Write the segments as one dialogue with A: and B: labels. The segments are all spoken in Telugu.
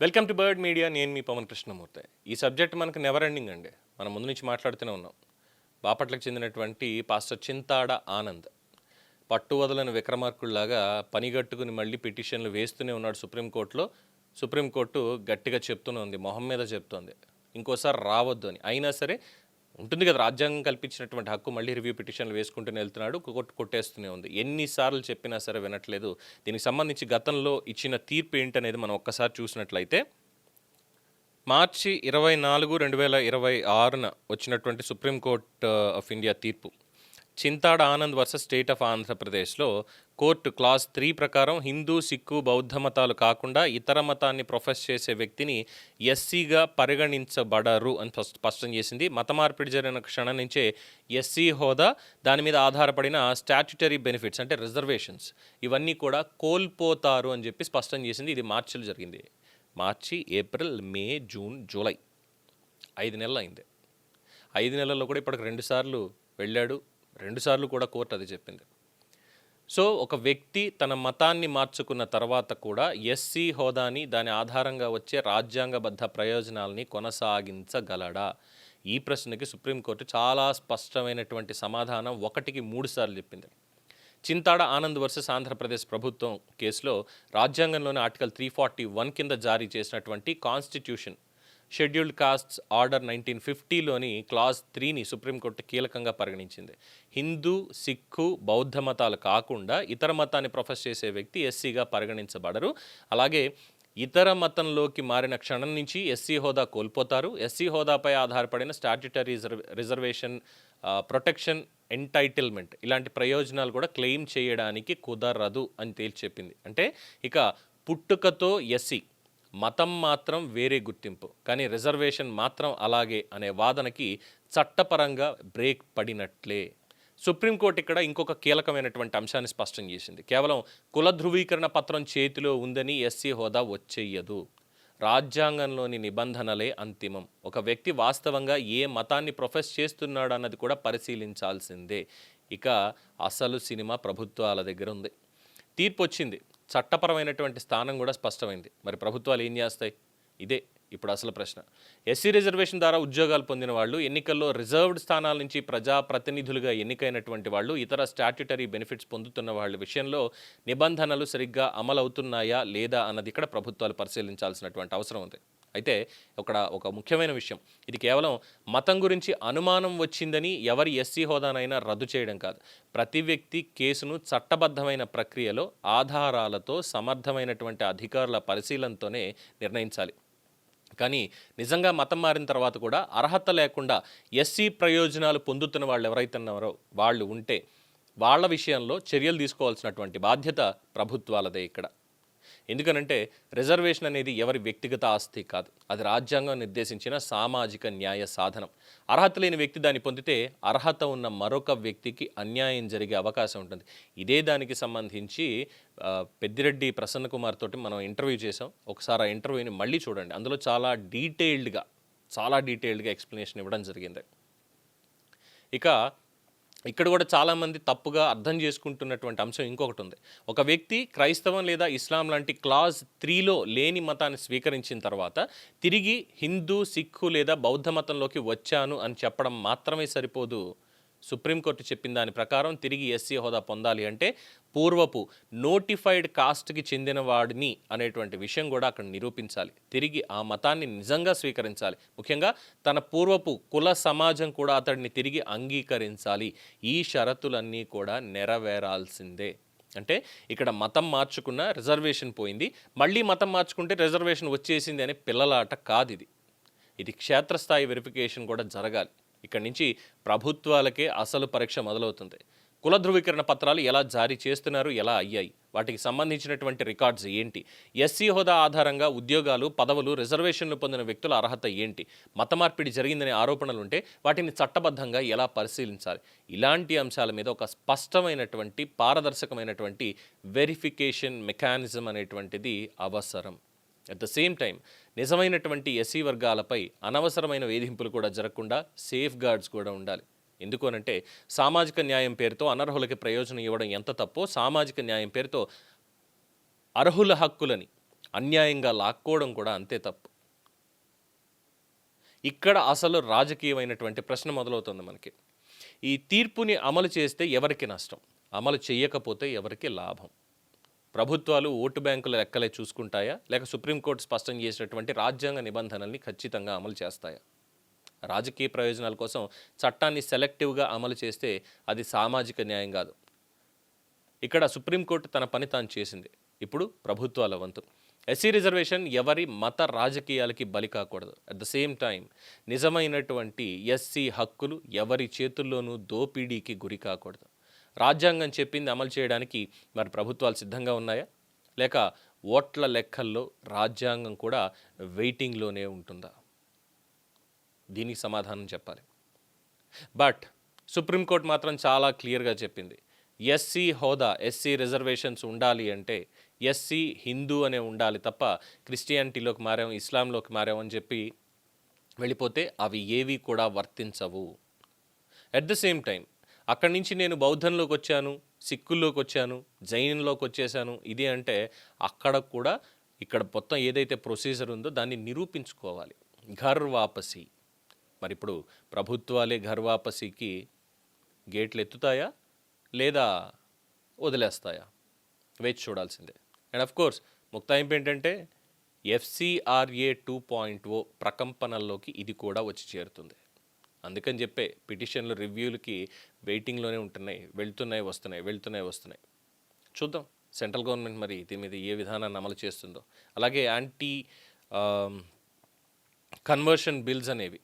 A: Welcome to bird media. నేను మీ పవన్ కృష్ణమూర్తి. ఈ సబ్జెక్ట్ మనకు నెవర్ ఎండింగ్ అండి. మనం ముందు నుంచి మాట్లాడుతూనే ఉన్నాం. బాపట్లకు చెందినటువంటి పాస్టర్ చింతాడ ఆనంద్ పట్టు వదలని విక్రమార్కుల్లాగా పనిగట్టుకుని మళ్ళీ పిటిషన్లు వేస్తూనే ఉన్నాడు సుప్రీంకోర్టులో. సుప్రీంకోర్టు గట్టిగా చెప్తూనే ఉంది, మొహం మీద చెప్తోంది ఇంకోసారి రావద్దు అని. అయినా సరే ఉంటుంది కదా, రాజ్యాంగం కల్పించినటువంటి హక్కు, మళ్ళీ రివ్యూ పిటిషన్లు వేసుకుంటూనే వెళ్తున్నాడు. కొట్టేస్తూనే ఉంది. ఎన్నిసార్లు చెప్పినా సరే వినట్లేదు. దీనికి సంబంధించి గతంలో ఇచ్చిన తీర్పు ఏంటనేది మనం ఒక్కసారి చూసినట్లయితే, మార్చి 24, 2026 వచ్చినటువంటి సుప్రీంకోర్టు ఆఫ్ ఇండియా తీర్పు, Chintada Anand versus state of ఆంధ్రప్రదేశ్లో కోర్టు క్లాస్ 3 ప్రకారం హిందూ, సిక్కు, బౌద్ధ మతాలు కాకుండా ఇతర మతాన్ని ప్రొఫెస్ చేసే వ్యక్తిని ఎస్సీగా పరిగణించబడరు అని స్పష్టం చేసింది. మత మార్పిడి జరిగిన క్షణం నుంచే ఎస్సీ హోదా, దాని మీద ఆధారపడిన స్టాట్యుటరీ బెనిఫిట్స్ అంటే రిజర్వేషన్స్, ఇవన్నీ కూడా కోల్పోతారు అని చెప్పి స్పష్టం చేసింది. ఇది మార్చిలో జరిగింది. మార్చి, ఏప్రిల్, మే, జూన్, జూలై 5 నెలలు అయింది. 5 నెలల్లో కూడా ఇప్పటికి 2 సార్లు వెళ్ళాడు. 2 సార్లు కూడా కోర్టు అది చెప్పింది. సో ఒక వ్యక్తి తన మతాన్ని మార్చుకున్న తర్వాత కూడా ఎస్సీ హోదాని, దాని ఆధారంగా వచ్చే రాజ్యాంగబద్ధ ప్రయోజనాలని కొనసాగించగలడా? ఈ ప్రశ్నకి సుప్రీంకోర్టు చాలా స్పష్టమైనటువంటి సమాధానం 1కి 3 సార్లు చెప్పింది. చింతాడ ఆనంద్ వర్సెస్ ఆంధ్రప్రదేశ్ ప్రభుత్వం కేసులో రాజ్యాంగంలోని ఆర్టికల్ 341 కింద జారీ చేసినటువంటి కాన్స్టిట్యూషన్ షెడ్యూల్డ్ కాస్ట్స్ ఆర్డర్ 1950లోని క్లాజ్ 3ని సుప్రీంకోర్టు కీలకంగా పరిగణించింది. హిందూ, సిక్కు, బౌద్ధ మతాలు కాకుండా ఇతర మతాన్ని ప్రొఫెస్ చేసే వ్యక్తి ఎస్సీగా పరిగణించబడరు. అలాగే ఇతర మతంలోకి మారిన క్షణం నుంచి ఎస్సీ హోదా కోల్పోతారు. ఎస్సీ హోదాపై ఆధారపడిన స్టాట్యుటరీ రిజర్వేషన్, ప్రొటెక్షన్, ఎంటైటిల్మెంట్ ఇలాంటి ప్రయోజనాలు కూడా క్లెయిమ్ చేయడానికి కుదరదు అని తేల్చి చెప్పింది. అంటే ఇక పుట్టుకతో ఎస్సీ, మతం మాత్రం వేరే గుర్తింపు, కానీ రిజర్వేషన్ మాత్రం అలాగే అనే వాదనకి చట్టపరంగా బ్రేక్ పడినట్లే. సుప్రీంకోర్టు ఇక్కడ ఇంకొక కీలకమైనటువంటి అంశాన్ని స్పష్టం చేసింది. కేవలం కుల ధృవీకరణ పత్రం చేతిలో ఉందని ఎస్సీ హోదా వచ్చేయదు. రాజ్యాంగంలోని నిబంధనలే అంతిమం. ఒక వ్యక్తి వాస్తవంగా ఏ మతాన్ని ప్రొఫెస్ చేస్తున్నాడు అన్నది కూడా పరిశీలించాల్సిందే. ఇక అసలు సినిమా ప్రభుత్వాల దగ్గర ఉంది. తీర్పు వచ్చింది, చట్టపరమైనటువంటి స్థానం కూడా స్పష్టమైంది. మరి ప్రభుత్వాలు ఏం చేస్తాయి? ఇదే ఇప్పుడు అసలు ప్రశ్న. ఎస్సీ రిజర్వేషన్ ద్వారా ఉద్యోగాలు పొందిన వాళ్ళు, ఎన్నికల్లో రిజర్వ్డ్ స్థానాల నుంచి ప్రజాప్రతినిధులుగా ఎన్నికైనటువంటి వాళ్ళు, ఇతర స్టాట్యుటరీ బెనిఫిట్స్ పొందుతున్న వాళ్ళ విషయంలో నిబంధనలు సరిగ్గా అమలవుతున్నాయా లేదా అన్నది ఇక్కడ ప్రభుత్వాలు పరిశీలించాల్సినటువంటి అవసరం ఉంది. అయితే ఒక ముఖ్యమైన విషయం, ఇది కేవలం మతం గురించి అనుమానం వచ్చిందని ఎవరి ఎస్సీ హోదానైనా రద్దు చేయడం కాదు. ప్రతి వ్యక్తి కేసును చట్టబద్ధమైన ప్రక్రియలో ఆధారాలతో సమర్థమైనటువంటి అధికారుల పరిశీలనతోనే నిర్ణయించాలి. కానీ నిజంగా మతం మారిన తర్వాత కూడా అర్హత లేకుండా ఎస్సీ ప్రయోజనాలు పొందుతున్న వాళ్ళు ఎవరైతే ఉన్నారో వాళ్ళు ఉంటే వాళ్ళ విషయంలో చర్యలు తీసుకోవాల్సినటువంటి బాధ్యత ప్రభుత్వాలదే ఇక్కడ. ఎందుకనంటే రిజర్వేషన్ అనేది ఎవరి వ్యక్తిగత ఆస్తి కాదు, అది రాజ్యాంగం నిర్దేశించిన సామాజిక న్యాయ సాధనం. అర్హత లేని వ్యక్తి దాన్ని పొందితే అర్హత ఉన్న మరొక వ్యక్తికి అన్యాయం జరిగే అవకాశం ఉంటుంది. ఇదే దానికి సంబంధించి పెద్దిరెడ్డి ప్రసన్న కుమార్ తోటి మనం ఇంటర్వ్యూ చేసాం. ఒకసారి ఆ ఇంటర్వ్యూని మళ్ళీ చూడండి. అందులో చాలా డీటెయిల్డ్గా ఎక్స్ప్లెనేషన్ ఇవ్వడం జరిగింది. ఇక ఇక్కడ కూడా చాలామంది తప్పుగా అర్థం చేసుకుంటున్నటువంటి అంశం ఇంకొకటి ఉంది. ఒక వ్యక్తి క్రైస్తవం లేదా ఇస్లాం లాంటి క్లాజ్ 3లో లేని మతాన్ని స్వీకరించిన తర్వాత తిరిగి హిందూ, సిక్కు లేదా బౌద్ధ మతంలోకి వచ్చాను అని చెప్పడం మాత్రమే సరిపోదు. సుప్రీంకోర్టు చెప్పిన దాని ప్రకారం తిరిగి ఎస్సీ హోదా పొందాలి అంటే పూర్వపు నోటిఫైడ్ కాస్ట్కి చెందిన వాడిని అనేటువంటి విషయం కూడా అక్కడ నిరూపించాలి. తిరిగి ఆ మతాన్ని నిజంగా స్వీకరించాలి. ముఖ్యంగా తన పూర్వపు కుల సమాజం కూడా అతడిని తిరిగి అంగీకరించాలి. ఈ షరతులన్నీ కూడా నెరవేరాల్సిందే. అంటే ఇక్కడ మతం మార్చుకున్న రిజర్వేషన్ పోయింది, మళ్ళీ మతం మార్చుకుంటే రిజర్వేషన్ వచ్చేసింది అనే పిల్లలాట కాదు ఇది. ఇది క్షేత్రస్థాయి వెరిఫికేషన్ కూడా జరగాలి. ఇక్కడి నుంచి ప్రభుత్వాలకే అసలు పరీక్ష మొదలవుతుంది. కుల ధృవీకరణ పత్రాలు ఎలా జారీ చేస్తున్నారు, ఎలా అయ్యాయి, వాటికి సంబంధించినటువంటి రికార్డ్స్ ఏంటి, ఎస్సీ హోదా ఆధారంగా ఉద్యోగాలు, పదవులు, రిజర్వేషన్లు పొందిన వ్యక్తుల అర్హత ఏంటి, మత మార్పిడి జరిగిందనే ఆరోపణలుంటే వాటిని చట్టబద్ధంగా ఎలా పరిశీలించాలి, ఇలాంటి అంశాల మీద ఒక స్పష్టమైనటువంటి పారదర్శకమైనటువంటి వెరిఫికేషన్ మెకానిజం అనేటువంటిది అవసరం. అట్ ద సేమ్ టైం నిజమైనటువంటి ఎస్సీ వర్గాలపై అనవసరమైన వేధింపులు కూడా జరగకుండా సేఫ్ గార్డ్స్ కూడా ఉండాలి. ఎందుకు అనంటే సామాజిక న్యాయం పేరుతో అనర్హులకి ప్రయోజనం ఇవ్వడం ఎంత తప్పో, సామాజిక న్యాయం పేరుతో అర్హుల హక్కులని అన్యాయంగా లాక్కోవడం కూడా అంతే తప్పు. ఇక్కడ అసలు రాజకీయమైనటువంటి ప్రశ్న మొదలవుతుంది మనకి. ఈ తీర్పుని అమలు చేస్తే ఎవరికి నష్టం, అమలు చేయకపోతే ఎవరికి లాభం? ప్రభుత్వాలు ఓటు బ్యాంకుల లెక్కలే చూసుకుంటాయా, లేక సుప్రీంకోర్టు స్పష్టం చేసినటువంటి రాజ్యాంగ నిబంధనల్ని ఖచ్చితంగా అమలు చేస్తాయా? రాజకీయ ప్రయోజనాల కోసం చట్టాన్ని సెలెక్టివ్గా అమలు చేస్తే అది సామాజిక న్యాయం కాదు. ఇక్కడ సుప్రీంకోర్టు తన పని తాను చేసింది. ఇప్పుడు ప్రభుత్వాల వంతు. ఎస్సీ రిజర్వేషన్ ఎవరి మత రాజకీయాలకి బలి కాకూడదు. అట్ ద సేమ్ టైం నిజమైనటువంటి ఎస్సీ హక్కులు ఎవరి చేతుల్లోనూ దోపిడీకి గురి కాకూడదు. రాజ్యాంగం చెప్పింది అమలు చేయడానికి మరి ప్రభుత్వాలు సిద్ధంగా ఉన్నాయా, లేక ఓట్ల లెక్కల్లో రాజ్యాంగం కూడా వెయిటింగ్లోనే ఉంటుందా? దీనికి సమాధానం చెప్పాలి. బట్ సుప్రీంకోర్టు మాత్రం చాలా క్లియర్గా చెప్పింది, ఎస్సీ హోదా, ఎస్సీ రిజర్వేషన్స్ ఉండాలి అంటే ఎస్సీ హిందూ అనే ఉండాలి తప్ప క్రిస్టియానిటీలోకి మారాం, ఇస్లాంలోకి మారాం అని చెప్పి వెళ్ళిపోతే అవి ఏవి కూడా వర్తించవు. అట్ ద సేమ్ టైం అక్కడి నుంచి నేను బౌద్ధంలోకి వచ్చాను, సిక్కుల్లోకి వచ్చాను, జైన్లోకి వచ్చేసాను ఇది అంటే అక్కడ కూడా ఇక్కడ మొత్తం ఏదైతే ప్రొసీజర్ ఉందో దాన్ని నిరూపించుకోవాలి. ఘర్ వాపసీ. మరి ఇప్పుడు ప్రభుత్వాలే ఘర్ వాపసీకి గేట్లు ఎత్తుతాయా లేదా వదిలేస్తాయా? వేచి చూడాల్సిందే. అండ్ ఆఫ్ కోర్స్ ముక్తాయింపు ఏంటంటే FCRA 2.0 ప్రకంపనల్లోకి ఇది కూడా వచ్చి చేరుతుంది. అందుకని చెప్పే పిటిషన్లు రివ్యూలకి వెయిటింగ్లోనే ఉంటున్నాయి, వెళ్తున్నాయి. చూద్దాం సెంట్రల్ గవర్నమెంట్ మరి దీని మీద ఏ విధానాన్ని అమలు చేస్తుందో. అలాగే యాంటీ కన్వర్షన్ బిల్స్ అనేవి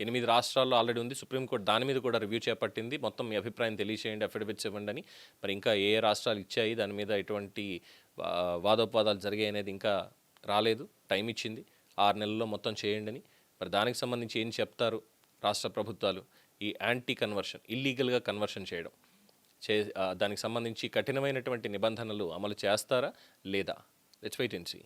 A: 8 రాష్ట్రాల్లో ఆల్రెడీ ఉంది. సుప్రీంకోర్టు దాని మీద కూడా రివ్యూ చేపట్టింది. మొత్తం మీ అభిప్రాయం తెలియచేయండి, అఫిడవిట్స్ ఇవ్వండి అని. మరి ఇంకా ఏ రాష్ట్రాలు ఇచ్చాయి, దాని మీద ఎటువంటి వాదోపవాదాలు జరిగాయి అనేది ఇంకా రాలేదు. టైం ఇచ్చింది, 6 నెలల్లో మొత్తం చేయండి అని. మరి దానికి సంబంధించి ఏం చెప్తారు రాష్ట్ర ప్రభుత్వాలు? ఈ యాంటీ కన్వర్షన్, ఇల్లీగల్గా కన్వర్షన్ చేయడం దానికి సంబంధించి కఠినమైనటువంటి నిబంధనలు అమలు చేస్తారా లేదా? Let's wait and see.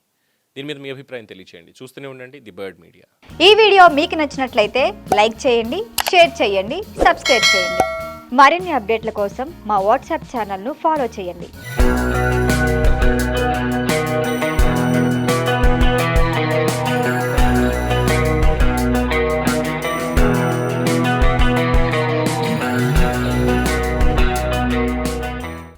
A: దీని మీద మీ అభిప్రాయం తెలియచేయండి. చూస్తూనే ఉండండి ది బర్డ్ మీడియా.
B: ఈ వీడియో మీకు నచ్చినట్లయితే లైక్ చేయండి, షేర్ చేయండి, సబ్స్క్రైబ్ చేయండి. మరిన్ని అప్డేట్ల కోసం మా వాట్సాప్ ఛానల్ను ఫాలో చేయండి.